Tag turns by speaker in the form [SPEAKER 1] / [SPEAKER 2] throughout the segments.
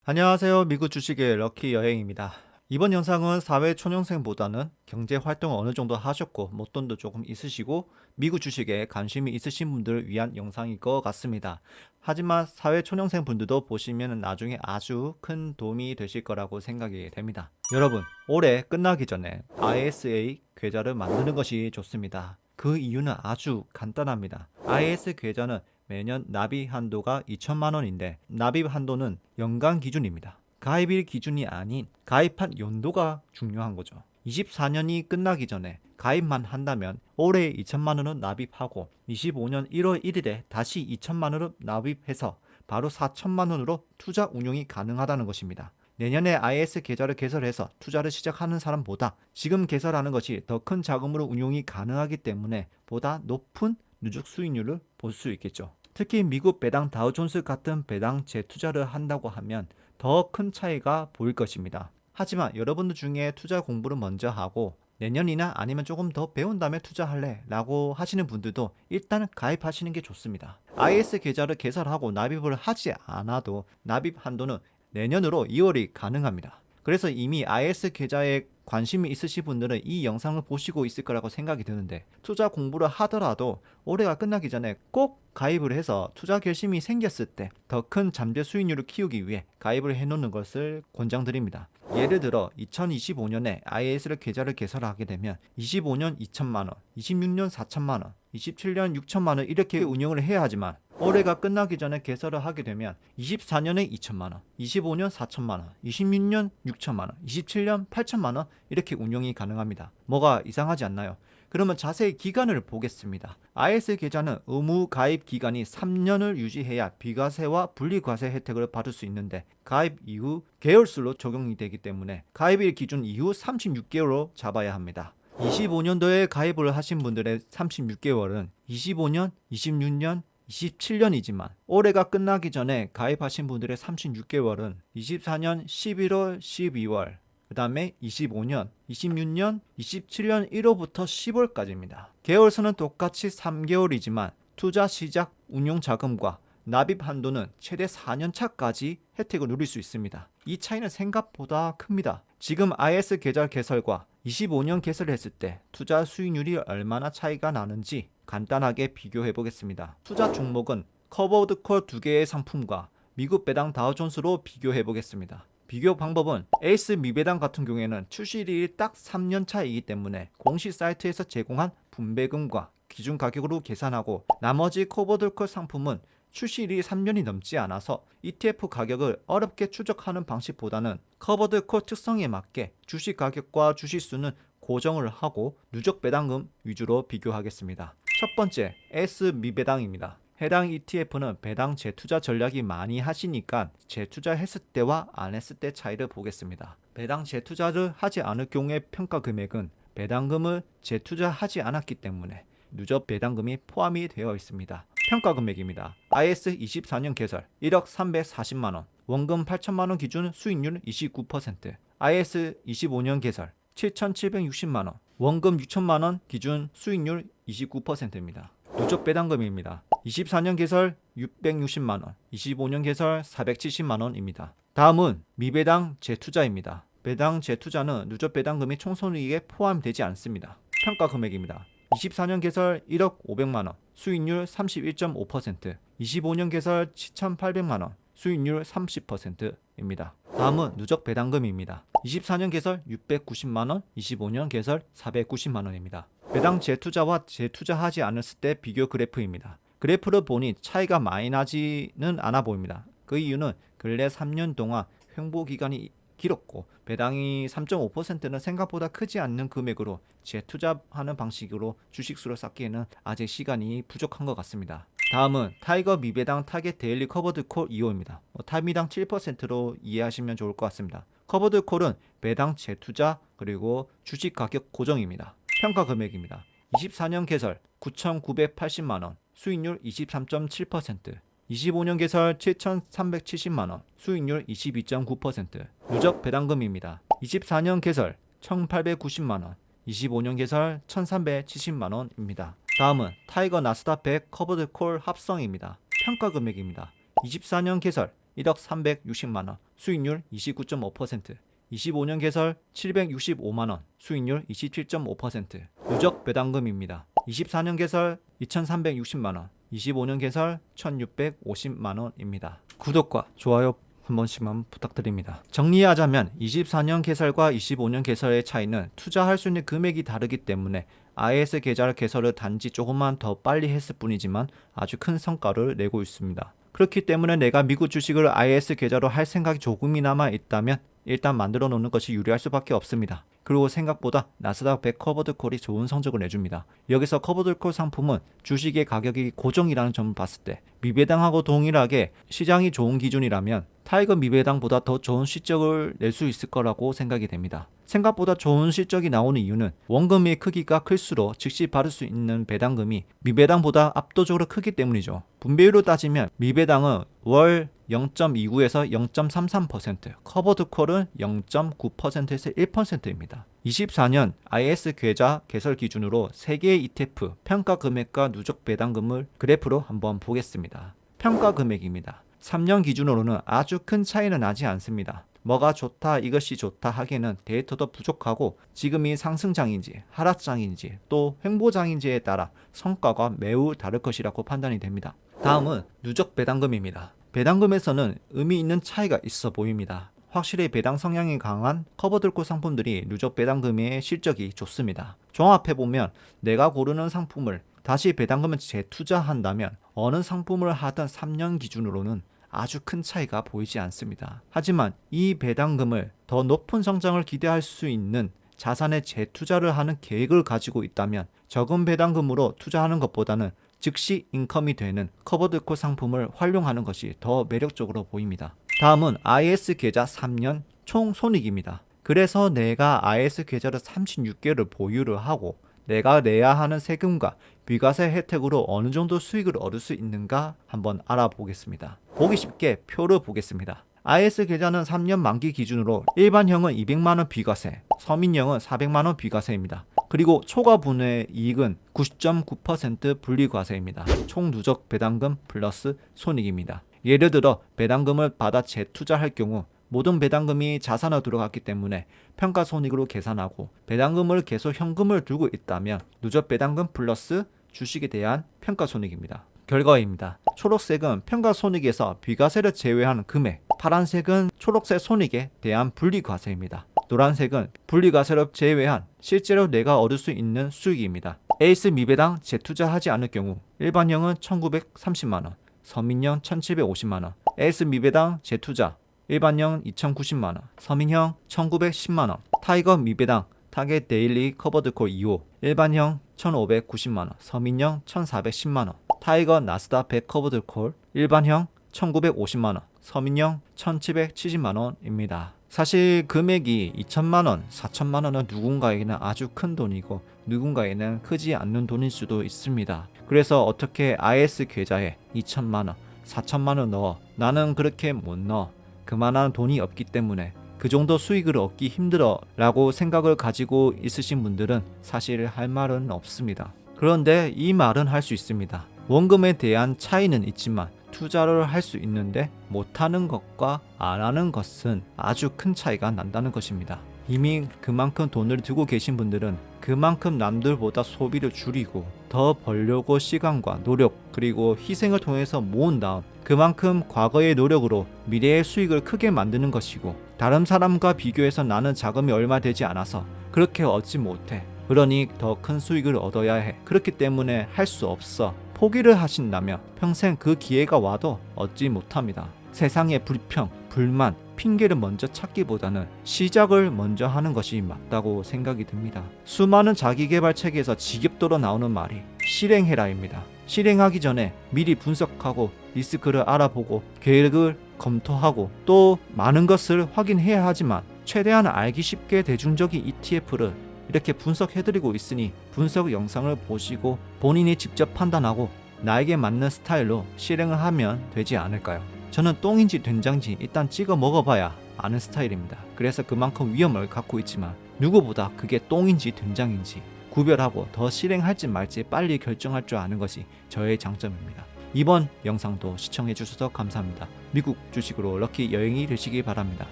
[SPEAKER 1] 안녕하세요. 미국 주식의 럭키 여행입니다. 이번 영상은 사회 초년생보다는 경제 활동을 어느 정도 하셨고 목돈도 조금 있으시고 미국 주식에 관심이 있으신 분들을 위한 영상일 것 같습니다. 하지만 사회 초년생 분들도 보시면 나중에 아주 큰 도움이 되실 거라고 생각이 됩니다. 여러분, 올해 끝나기 전에 ISA 계좌를 만드는 것이 좋습니다. 그 이유는 아주 간단합니다. IS 계좌는 매년 납입 한도가 2천만 원인데 납입 한도는 연간 기준입니다. 가입일 기준이 아닌 가입한 연도가 중요한 거죠. 24년이 끝나기 전에 가입만 한다면 올해 2천만 원을 납입하고 25년 1월 1일에 다시 2천만 원을 납입해서 바로 4천만 원으로 투자 운용이 가능하다는 것입니다. 내년에 IS 계좌를 개설해서 투자를 시작하는 사람보다 지금 개설하는 것이 더 큰 자금으로 운용이 가능하기 때문에 보다 높은 누적 수익률을 볼 수 있겠죠. 특히 미국 배당 다우존스 같은 배당 재투자를 한다고 하면 더 큰 차이가 보일 것입니다. 하지만 여러분들 중에 투자 공부를 먼저 하고 내년이나 아니면 조금 더 배운 다음에 투자할래 라고 하시는 분들도 일단 가입하시는 게 좋습니다. IS 계좌를 개설하고 납입을 하지 않아도 납입 한도는 내년으로 2월이 가능합니다. 그래서 이미 IS 계좌에 관심이 있으신 분들은 이 영상을 보시고 있을 거라고 생각이 드는데 투자 공부를 하더라도 올해가 끝나기 전에 꼭 가입을 해서 투자 결심이 생겼을 때 더 큰 잠재 수익률을 키우기 위해 가입을 해놓는 것을 권장드립니다. 예를 들어 2025년에 IS를 계좌를 개설하게 되면 25년 2천만 원, 26년 4천만 원, 27년 6천만 원 이렇게 운영을 해야 하지만 올해가 끝나기 전에 개설을 하게 되면 24년에 2천만 원, 25년 4천만 원, 26년 6천만 원, 27년 8천만 원 이렇게 운영이 가능합니다. 뭐가 이상하지 않나요? 그러면 자세히 기간을 보겠습니다. IS 계좌는 의무 가입 기간이 3년을 유지해야 비과세와 분리과세 혜택을 받을 수 있는데 가입 이후 개월수로 적용이 되기 때문에 가입일 기준 이후 36개월로 잡아야 합니다. 25년도에 가입을 하신 분들의 36개월은 25년, 26년, 27년이지만 올해가 끝나기 전에 가입하신 분들의 36개월은 24년 11월, 12월, 그 다음에 25년, 26년, 27년 1월부터 10월까지입니다. 개월수는 똑같이 3개월이지만 투자 시작 운용 자금과 납입 한도는 최대 4년 차까지 혜택을 누릴 수 있습니다. 이 차이는 생각보다 큽니다. 지금 IS 계좌 개설과 25년 개설을 했을 때 투자 수익률이 얼마나 차이가 나는지 간단하게 비교해 보겠습니다. 투자 종목은 커버드 콜 2개의 상품과 미국 배당 다우존스로 비교해 보겠습니다. 비교 방법은 에이스 미배당 같은 경우에는 출시일이 딱 3년 차이기 때문에 공식 사이트에서 제공한 분배금과 기준 가격으로 계산하고 나머지 커버드 콜 상품은 출시일이 3년이 넘지 않아서 ETF 가격을 어렵게 추적하는 방식보다는 커버드 콜 특성에 맞게 주식 가격과 주식 수는 고정을 하고 누적 배당금 위주로 비교하겠습니다. 첫 번째, S 미배당입니다. 해당 ETF는 배당 재투자 전략이 많이 하시니까 재투자했을 때와 안 했을 때 차이를 보겠습니다. 배당 재투자를 하지 않을 경우의 평가 금액은 배당금을 재투자하지 않았기 때문에 누적 배당금이 포함이 되어 있습니다. 평가 금액입니다. IS 24년 개설 1억 340만원, 원금 8천만원 기준 수익률 29%, IS 25년 개설 7,760만원, 원금 6천만원 기준 수익률 29%입니다. 누적 배당금입니다. 24년 개설 660만원, 25년 개설 470만원입니다. 다음은 미배당 재투자입니다. 배당 재투자는 누적 배당금이 총손익에 포함되지 않습니다. 평가 금액입니다. 24년 개설 1억 500만원, 수익률 31.5%, 25년 개설 7,800만원, 수익률 30%입니다. 다음은 누적 배당금입니다. 24년 개설 690만원, 25년 개설 490만원입니다. 배당 재투자와 재투자하지 않았을 때 비교 그래프입니다. 그래프를 보니 차이가 많이 나지는 않아 보입니다. 그 이유는 근래 3년 동안 횡보 기간이 길었고 배당이 3.5%는 생각보다 크지 않는 금액으로 재투자하는 방식으로 주식수를 쌓기에는 아직 시간이 부족한 것 같습니다. 다음은 타이거 미배당 타겟 데일리 커버드 콜 2호입니다. 타미당 7%로 이해하시면 좋을 것 같습니다. 커버드 콜은 배당 재투자 그리고 주식 가격 고정입니다. 평가 금액입니다. 24년 개설 9,980만원, 수익률 23.7%, 25년 개설 7,370만원, 수익률 22.9%, 누적 배당금입니다. 24년 개설 1,890만원, 25년 개설 1,370만원입니다. 다음은 타이거 나스닥 100 커버드 콜 합성입니다. 평가 금액입니다. 24년 개설 1억 360만원, 수익률 29.5%, 25년 개설 765만원, 수익률 27.5%. 누적 배당금입니다. 24년 개설 2360만원, 25년 개설 1650만원입니다. 구독과 좋아요 한 번씩만 부탁드립니다. 정리하자면 24년 개설과 25년 개설의 차이는 투자할 수 있는 금액이 다르기 때문에 IS 계좌 개설을 단지 조금만 더 빨리 했을 뿐이지만 아주 큰 성과를 내고 있습니다. 그렇기 때문에 내가 미국 주식을 IS 계좌로 할 생각이 조금이나마 있다면 일단 만들어 놓는 것이 유리할 수밖에 없습니다. 그리고 생각보다 나스닥 100 커버드 콜이 좋은 성적을 내줍니다. 여기서 커버드 콜 상품은 주식의 가격이 고정이라는 점을 봤을 때 미배당하고 동일하게 시장이 좋은 기준이라면 타이거 미배당보다 더 좋은 실적을 낼 수 있을 거라고 생각이 됩니다. 생각보다 좋은 실적이 나오는 이유는 원금의 크기가 클수록 즉시 받을 수 있는 배당금이 미배당보다 압도적으로 크기 때문이죠. 분배율로 따지면 미배당은 월 0.29에서 0.33%, 커버드 콜은 0.9%에서 1%입니다. 24년 IS 계좌 개설 기준으로 3개의 ETF 평가 금액과 누적 배당금을 그래프로 한번 보겠습니다. 평가 금액입니다. 3년 기준으로는 아주 큰 차이는 나지 않습니다. 뭐가 좋다, 이것이 좋다 하기에는 데이터도 부족하고 지금이 상승장인지 하락장인지 또 횡보장인지에 따라 성과가 매우 다를 것이라고 판단이 됩니다. 다음은 누적 배당금입니다. 배당금에서는 의미 있는 차이가 있어 보입니다. 확실히 배당 성향이 강한 커버들콜 상품들이 누적 배당금의 실적이 좋습니다. 종합해보면 내가 고르는 상품을 다시 배당금을 재투자한다면 어느 상품을 하든 3년 기준으로는 아주 큰 차이가 보이지 않습니다. 하지만 이 배당금을 더 높은 성장을 기대할 수 있는 자산에 재투자를 하는 계획을 가지고 있다면 적은 배당금으로 투자하는 것보다는 즉시 인컴이 되는 커버드콜 상품을 활용하는 것이 더 매력적으로 보입니다. 다음은 IS 계좌 3년 총 손익입니다. 그래서 내가 IS 계좌를 36개를 보유를 하고 내가 내야 하는 세금과 비과세 혜택으로 어느 정도 수익을 얻을 수 있는가 한번 알아보겠습니다. 보기 쉽게 표를 보겠습니다. IS 계좌는 3년 만기 기준으로 일반형은 200만원 비과세, 서민형은 400만원 비과세입니다. 그리고 초과 분의 이익은 90.9% 분리과세입니다. 총 누적 배당금 플러스 손익입니다. 예를 들어 배당금을 받아 재투자할 경우 모든 배당금이 자산으로 들어갔기 때문에 평가손익으로 계산하고 배당금을 계속 현금을 두고 있다면 누적 배당금 플러스 주식에 대한 평가손익입니다. 결과입니다. 초록색은 평가손익에서 비과세를 제외한 금액, 파란색은 초록색 손익에 대한 분리과세입니다. 노란색은 분리과세를 제외한 실제로 내가 얻을 수 있는 수익입니다. 에이스 미배당 재투자하지 않을 경우 일반형은 1930만원, 서민형 1750만원, 에이스 미배당 재투자 일반형 2090만원, 서민형 1910만원, 타이거 미배당 타겟 데일리 커버드콜 2호 일반형 1590만원, 서민형 1410만원, 타이거 나스닥 100 커버드콜 일반형 1950만원, 서민형 1770만원입니다. 사실 금액이 2천만원, 4천만원은 누군가에게는 아주 큰 돈이고 누군가에게는 크지 않는 돈일 수도 있습니다. 그래서 어떻게 IS 계좌에 2천만원, 4천만원 넣어? 나는 그렇게 못 넣어. 그만한 돈이 없기 때문에 그 정도 수익을 얻기 힘들어 라고 생각을 가지고 있으신 분들은 사실 할 말은 없습니다. 그런데 이 말은 할 수 있습니다. 원금에 대한 차이는 있지만 투자를 할 수 있는데 못하는 것과 안 하는 것은 아주 큰 차이가 난다는 것입니다. 이미 그만큼 돈을 두고 계신 분들은 그만큼 남들보다 소비를 줄이고 더 벌려고 시간과 노력 그리고 희생을 통해서 모은 다음 그만큼 과거의 노력으로 미래의 수익을 크게 만드는 것이고 다른 사람과 비교해서 나는 자금이 얼마 되지 않아서 그렇게 얻지 못해. 그러니 더 큰 수익을 얻어야 해. 그렇기 때문에 할 수 없어. 포기를 하신다면 평생 그 기회가 와도 얻지 못합니다. 세상의 불평, 불만, 핑계를 먼저 찾기보다는 시작을 먼저 하는 것이 맞다고 생각이 듭니다. 수많은 자기계발 책에서 지겹도록 나오는 말이 실행해라입니다. 실행하기 전에 미리 분석하고 리스크를 알아보고 계획을 검토하고 또 많은 것을 확인해야 하지만 최대한 알기 쉽게 대중적인 ETF를 이렇게 분석해드리고 있으니 분석 영상을 보시고 본인이 직접 판단하고 나에게 맞는 스타일로 실행을 하면 되지 않을까요? 저는 똥인지 된장인지 일단 찍어 먹어봐야 아는 스타일입니다. 그래서 그만큼 위험을 갖고 있지만 누구보다 그게 똥인지 된장인지 구별하고 더 실행할지 말지 빨리 결정할 줄 아는 것이 저의 장점입니다. 이번 영상도 시청해 주셔서 감사합니다. 미국 주식으로 럭키 여행이 되시기 바랍니다.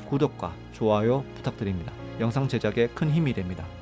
[SPEAKER 1] 구독과 좋아요 부탁드립니다. 영상 제작에 큰 힘이 됩니다.